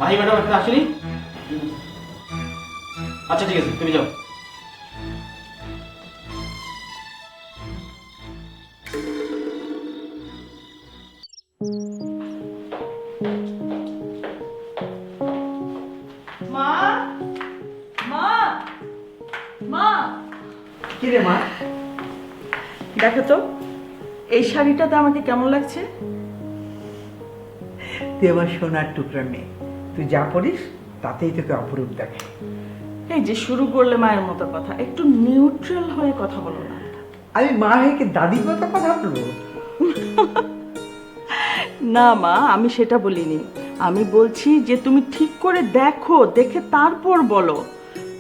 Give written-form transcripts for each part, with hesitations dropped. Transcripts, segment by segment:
Mahi madam এখানে আসেনি? আচ্ছা ঠিক আছে, তুমি যাও। মা মা মা, কি রে মা? দেখো তো এই শাড়িটাতে আমাকে কেমন লাগছে? তুই আমার সোনার টুকরা মেয়ে, তুই যা পড়িস তাতেই তোকে অপরূপ দেখে। এই যে শুরু করলে মায়ের মতো কথা, একটু নিউট্রাল হয়ে কথা বলো না। আমি মা হয়ে কি দাদির মতো কথা বলবো? না মা, আমি সেটা বলিনি। আমি বলছি যে তুমি ঠিক করে দেখো, দেখে তারপর বলো।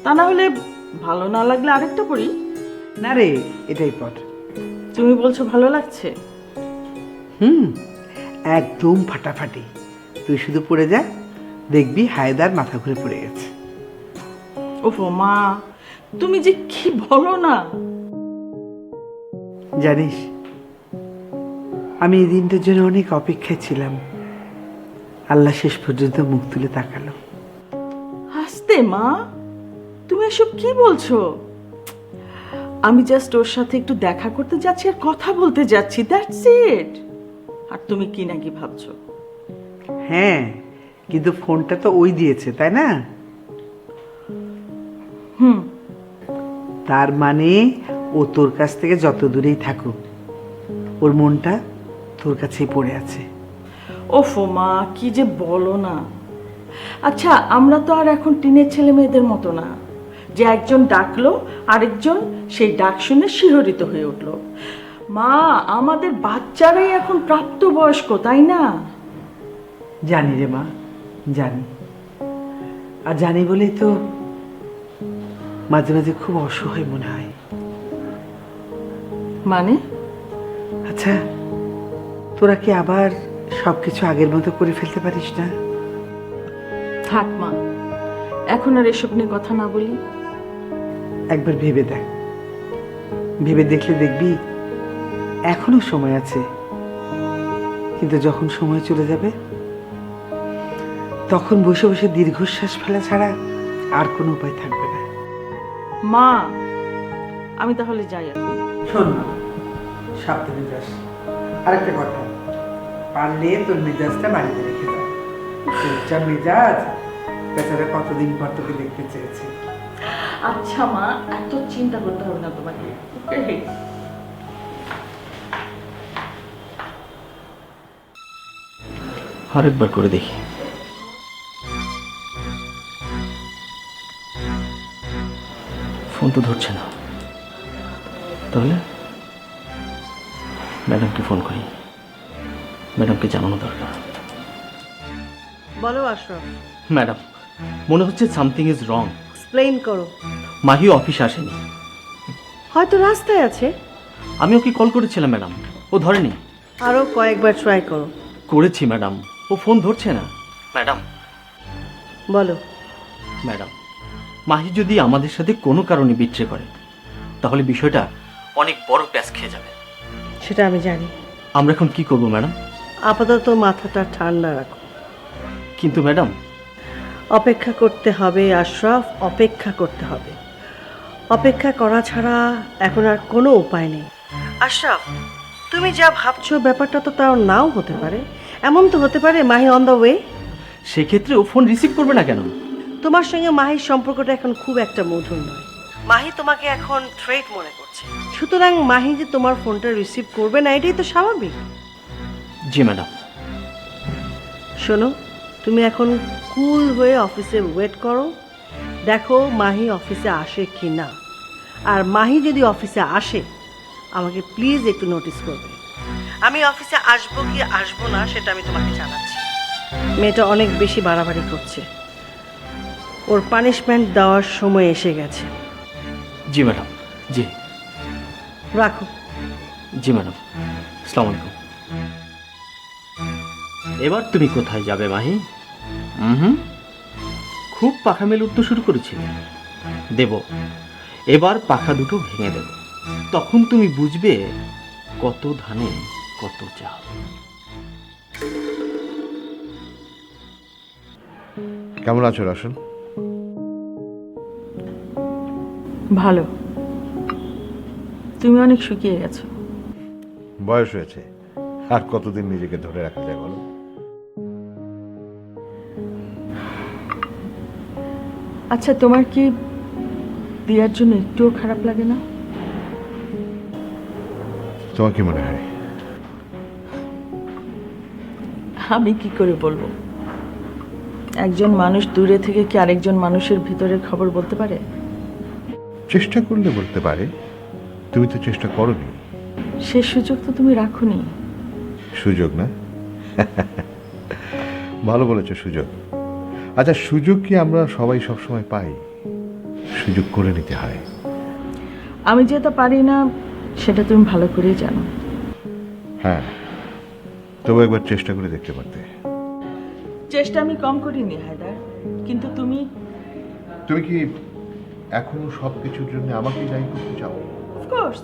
তা না হলে ভালো না লাগলে আরেকটা পড়ি। না রে, এটাই পর। তুমি বলছো ভালো লাগছে? একদম ফাটাফাটি। তুই শুধু পড়ে যা, দেখবি হায়দার মাথা ঘুরে পড়ে গেছে। ওফো মা, তুমি যে কি বলো না। জানিস, আমি এই দিনটার জন্য অনেক অপেক্ষায় ছিলাম। আল্লাহ শেষ পর্যন্ত মুখ তুলে তাকালো। হাসতে মা, তুমি এসব কি বলছো? আমি জাস্ট ওর সাথে একটু দেখা করতে যাচ্ছি আর কথা বলতে যাচ্ছি, দ্যাটস ইট। আর তুমি কি নাকি ভাবছো? হ্যাঁ, কিন্তু ফোনটা তো ওই দিয়েছে, তাই না? তার মানে ও তোর কাছ থেকে যত দূরেই থাকুক, ওর মনটা তোর কাছেই পড়ে আছে। ওফো মা, কি যে বলো না। আচ্ছা, আমরা তো আর এখন টিনের ছেলে মেয়েদের মতো না যে একজন ডাকলো আরেকজন সেই ডাক শুনে শিহরিত হয়ে উঠলো। মা, আমাদের বাচ্চারাই এখন প্রাপ্তবয়স্ক, তাই না? জানি রে মা, জানি। আর জানি বলেই তো মাঝে মাঝে খুব অসহায় মনে হয়। মানে? আচ্ছা, তোরা কি আবার সবকিছু আগের মতো করে ফেলতে পারিস না? থাক মা, এখন আর এসব নিয়ে কথা না বলি। একবার ভেবে দেখ, ভেবে দেখলে দেখবি এখনো সময় আছে। কিন্তু যখন সময় চলে যাবে, তখন বসে বসে দীর্ঘশ্বাস ফেলা ছাড়া আর কোনো উপায় থাকবে না। মা, আমি তাহলে যাই এখন। শোন না, সাবধানে যাস। আরেকটা কথা, পারলে তোর মেজাজটা বাড়িতে রেখে দাও। তোর মেজাজ বেচারা কতদিন পর তোকে দেখতে চেয়েছে। আচ্ছা মা, এত চিন্তা করতে হবে না তোমাকে। আরেকবার করে দেখি। ফোন তো ধরছে না, তাহলে ম্যাডামকে ফোন করি। ম্যাডামকে জানানো দরকার। বলো আশরাফ, ম্যাডাম, মনে হচ্ছে সামথিং ইজ রং। এক্সপ্লেইন করো। মাহি অফিস আসেনি। হয়তো রাস্তায় আছে। আমি ওকে কল করেছিলাম ম্যাডাম, ও ধরেনি। আরো কয়েকবার ট্রাই করো। করেছি ম্যাডাম, ও ফোন ধরছে না। ম্যাডাম, বলো। ম্যাডাম, মাহি যদি আমাদের সাথে কোনো কারণে বিট্রে করে, তাহলে বিষয়টা অনেক বড় প্যাচ খেয়ে যাবে। সেটা আমি জানি। আমরা এখন কি করব ম্যাডাম? আপাতত মাথাটা ঠান্ডা রাখো। কিন্তু ম্যাডাম, অপেক্ষা করতে হবে আশরাফ, অপেক্ষা করতে হবে। অপেক্ষা করা ছাড়া এখন আর কোনো উপায় নেই। আশরাফ, তুমি যা ভাবছো ব্যাপারটা তো তাও নাও হতে পারে। এমন তো হতে পারে মাহি অন দ্য ওয়ে। সেক্ষেত্রে ও ফোন রিসিভ করবে না কেন? তোমার সঙ্গে মাহির সম্পর্কটা এখন খুব একটা মধুর নয়। মাহি তোমাকে এখন থ্রেট মনে করছে। সুতরাং মাহি যে তোমার ফোনটা রিসিভ করবে না, এটাই তো স্বাভাবিক। জি ম্যাডাম। শোনো, তুমি এখন কুল হয়ে অফিসে ওয়েট করো, দেখো মাহি অফিসে আসে কি না। আর মাহি যদি অফিসে আসে, আমাকে প্লিজ একটু নোটিস করবে। আমি অফিসে আসবো কি আসবো না সেটা আমি তোমাকে জানাচ্ছি। মেয়েটা অনেক বেশি বাড়াবাড়ি করছে, ওর পানিশমেন্ট দেওয়ার সময় এসে গেছে। জি ম্যাডাম। জি। রাখো। জি ম্যাডাম। আসসালামু আলাইকুম। এবার তুমি কোথায় যাবে মাহি? খুব পাখা মেলে উঠতে শুরু করেছিলে। দেব, এবার পাখা দুটো ভেঙে দেব। তখন তুমি বুঝবে কত ধানে কত চাল। কেমন আছো রোশন? ভালো। তুমি অনেক শুকিয়ে গেছো। বয়স হয়েছে, আর কতদিন নিজেকে ধরে রাখা যায় বলো? আচ্ছা, তোমার কি দিয়ার জন্য একটুও খারাপ লাগে না? তোমার কি মনে হয়? আমি কি করে বলবো? একজন মানুষ দূরে থেকে কি আরেকজন মানুষের ভিতরের খবর বলতে পারে? চেষ্টা করলে বলতে পারে, তুমি তো চেষ্টা করোনি। সে সুযোগ তো তুমি রাখোনি। সুযোগ না? ভালো বলেছো, সুযোগ। আচ্ছা, সুযোগ কি আমরা সবাই সবসময় পাই? সুযোগ করে নিতে হয়। আমি যেটা পারি না সেটা তুমি ভালো করেই জানো। হ্যাঁ, তবু একবার চেষ্টা করে দেখতে পারতে। চেষ্টা আমি কম করিনি হায়দার, কিন্তু তুমি তুমি কি এখনো সব কিছুর জন্য আমাকে দায়ী করতে চাও? অফকোর্স,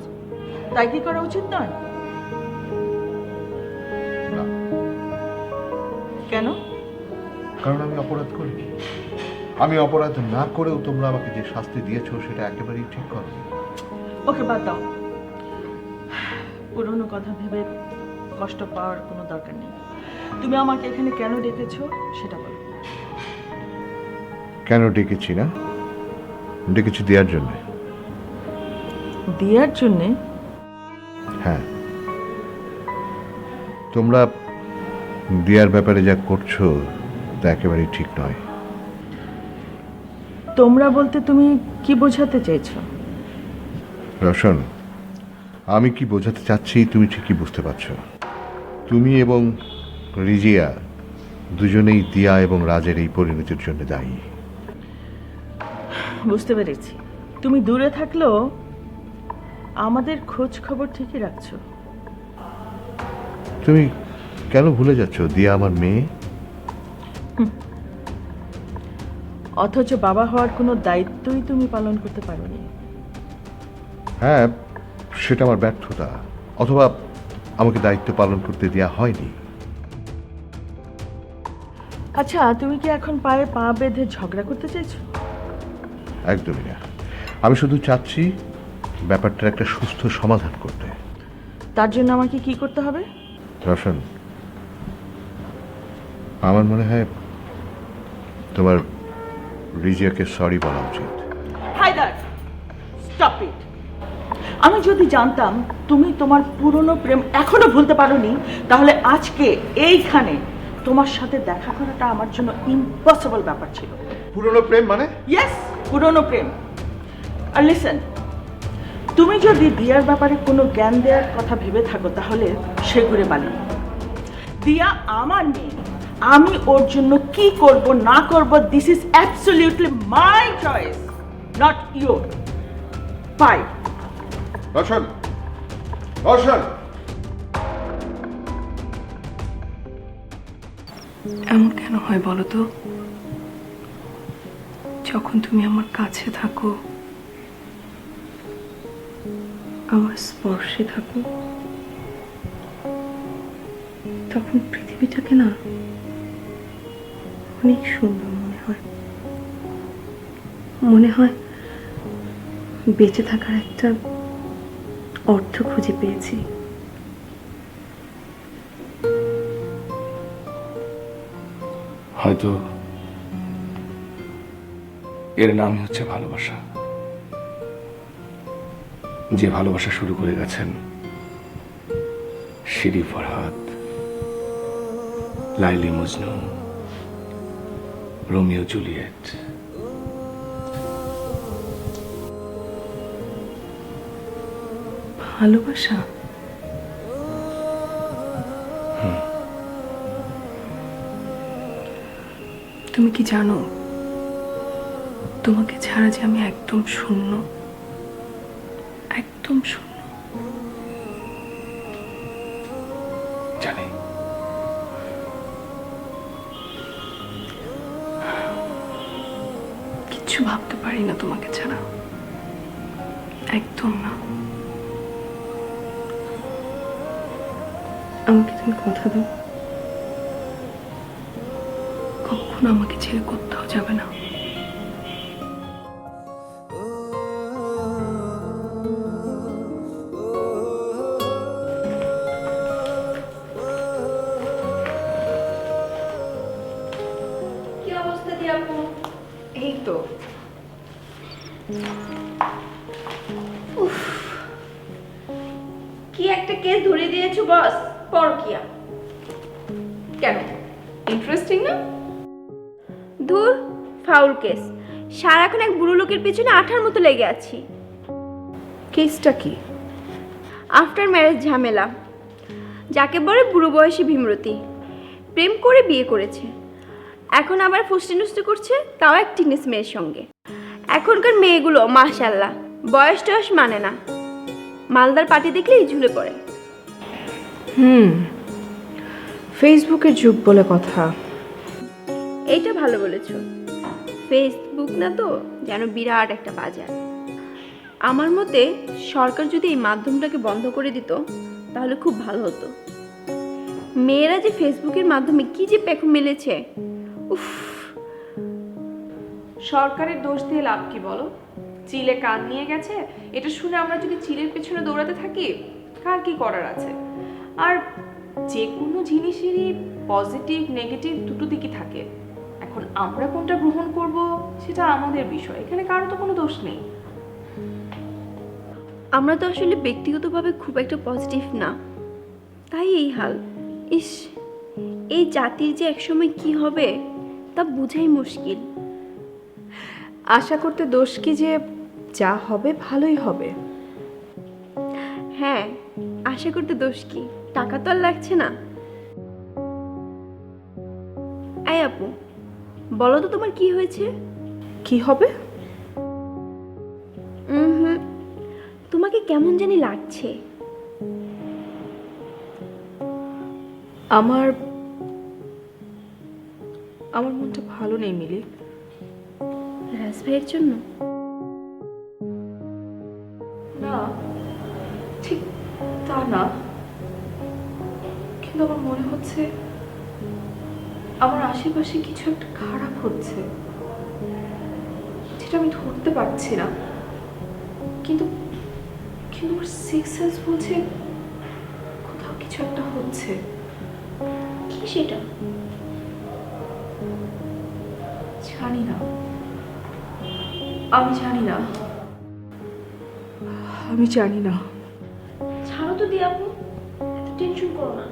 তাই কি করা উচিত নয়? না, কেন? কারণ আমি অপরাধ করিনি। আমি অপরাধ না করেও তোমরা আমাকে যে শাস্তি দিয়েছো সেটা একেবারেই ঠিক করোনি। ওকে, বাদ দাও। পুরনো কথা ভেবে কষ্ট পাওয়ার কোনো দরকার নেই। তুমি আমাকে এখানে কেন ডেকেছো সেটা বলো। কেন ডেকেছি না? ডেকেছি দেওয়ার জন্য। দিয়ার জন্যে? হ্যাঁ, তোমরা দিয়ার ব্যাপারে যা করছো তা একেবারেই ঠিক নয়। তোমরা বলতে তুমি কি বোঝাতে চাইছো? রোশন, আমি কি বোঝাতে চাচ্ছি তুমি ঠিকই বুঝতে পারছো। তুমি এবং রিজিয়া দুজনেই দিয়া এবং রাজের এই পরিণতির জন্য দায়ী। বুঝতে পেরেছি। তুমি দূরে থাকলেও আমাদের খোঁজ খবর ঠিকই রাখছো। তুমি কেন ভুলে যাচ্ছ দিয়া আমার মেয়ে? অথচ বাবা হওয়ার কোনো দায়িত্বই তুমি পালন করতে পারোনি। হ্যাঁ, সেটা আমার ব্যর্থতা, অথবা আমাকে দায়িত্ব পালন করতে দেওয়া হয়নি। আচ্ছা, তুমি কি এখন পায়ে পা বেঁধে ঝগড়া করতে চাইছো? একদমই না। আমি শুধু চাচ্ছি ব্যাপারটার একটা সুস্থ সমাধান করতে। তার জন্য আমাকে কি করতে হবে? রোশন, আমার মনে হয় তোমার রিজিয়াকে সরি বলা উচিত। Haider, stop it. আমি যদি জানতাম তুমি তোমার পুরনো প্রেম এখনো ভুলতে পারোনি, তাহলে আজকে এইখানে তোমার সাথে দেখা করাটা আমার জন্য ইম্পসিবল ব্যাপার ছিল। পুরনো প্রেম মানে? ইয়েস, পুরনো প্রেম। আর লিসেন, তুমি যদি দিয়ার ব্যাপারে কোনো জ্ঞান দেওয়ার কথা ভেবে থাকো তাহলে সে ঘুরে বালি। দিয়া আমার মেয়ে। আমি ওর জন্য কি করব না করব, this is absolutely my choice, not your. Bye. Roshan, Roshan! এমন কেন হয় বলো তো? যখন তুমি আমার কাছে থাকো, আমার স্পর্শে থাকো, তখন পৃথিবীটাকে না অনেক সুন্দর মনে হয়। মনে হয় বেঁচে থাকার একটা অর্থ খুঁজে পেয়েছি। হয়তো এর নামই হচ্ছে ভালোবাসা। যে ভালোবাসা শুরু করে গেছেন Siri Farhad, Laili Majnu, Romeo Juliet. ভালোবাসা? তুমি কি জানো তোমাকে ছাড়া যে আমি একদম শূন্য, একদম শূন্য। জানি। কিচ্ছু ভাবতে পারি না তোমাকে ছাড়া, একদম না। আমাকে তুমি কথা দাও, কখনো আমাকে ছেড়ে কোথাও যাবে না। কি অবস্থা দি আপু? এই তো। উফ, কি একটা কেস ধরে দিয়েছো বস, পরকিয়া। কেন, ইন্টারেস্টিং না? ধুর, ফাউল কেস। সারাক্ষণ এক বুড়ো লোকের পিছনে আঠার মতো লেগে আছি। কেসটা কি? আফটার ম্যারেজ ঝামেলা। যাকে বলে বুড়ো বয়সী ভীমরতি, প্রেম করে বিয়ে করেছে, এখন আবার ফুষ্টি নুষ্টি করছে, তাও এক টিনেজ মেয়ের সঙ্গে। এখনকার মেয়েগুলো মাশাল্লাহ বয়স টয়স মানে না, মালদার পার্টি দেখলেই ঝুলে পড়ে। ফেসবুকের যুগ বলে কথা। এইটা ভালো বলেছ, ফেসবুক না তো যেন বিরাট একটা বাজার। আমার মতে সরকার যদি এই মাধ্যমটাকে বন্ধ করে দিত তাহলে খুব ভালো হতো। মেয়েরা যে ফেসবুকের মাধ্যমে কি যে পেখম মেলেছে, উফ। সরকারের দোষ দিয়ে লাভ কি বলো? চিলে কান নিয়ে গেছে, এটা শুনে আমরা যদি চিলের পেছনে দৌড়াতে থাকি, কার কি করার আছে? আর যে কোনো জিনিসেরই পজিটিভ নেগেটিভ দুটো দিকই থাকে। এখন আমরা কোনটা গ্রহণ করব সেটা আমাদের বিষয়, এখানে কারো তো কোনো দোষ নেই। আমরা তো আসলে ব্যক্তিগতভাবে খুব একটা পজিটিভ না, তাই এই হাল। ইস, এই জাতির যে একসময় কি হবে তা বোঝাই মুশকিল। আশা করতে দোষ কি যে যা হবে ভালোই হবে। হ্যাঁ, আশা করতে দোষ কি, টাকা তো আর লাগছে না। এই আপু, বলো তো তোমার কি হয়েছে? কি হবে? হুম, তোমাকে কেমন জানি লাগছে। আমার মনটা ভালো নেই মিলি। রাজ ভাইয়ের জন্য? না, ঠিক তা না, কিন্তু আমার মনে হচ্ছে আমার আশেপাশে কিছু একটা খারাপ হচ্ছে, যেটা আমি ধরতে পারছি না। কিন্তু কিন্তু আমার সিক্স সেন্স বলছে কোথাও কিছু একটা হচ্ছে। কি সেটা? জানি না, আমি জানি না, আমি জানি না। ছাড়ো তো দি আপু, এত টেনশন করো না।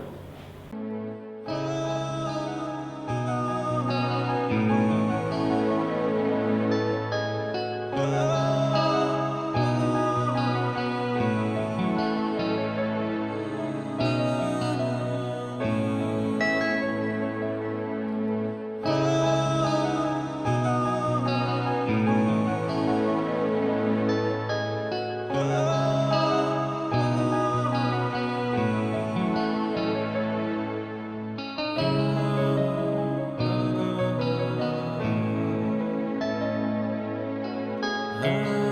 Ah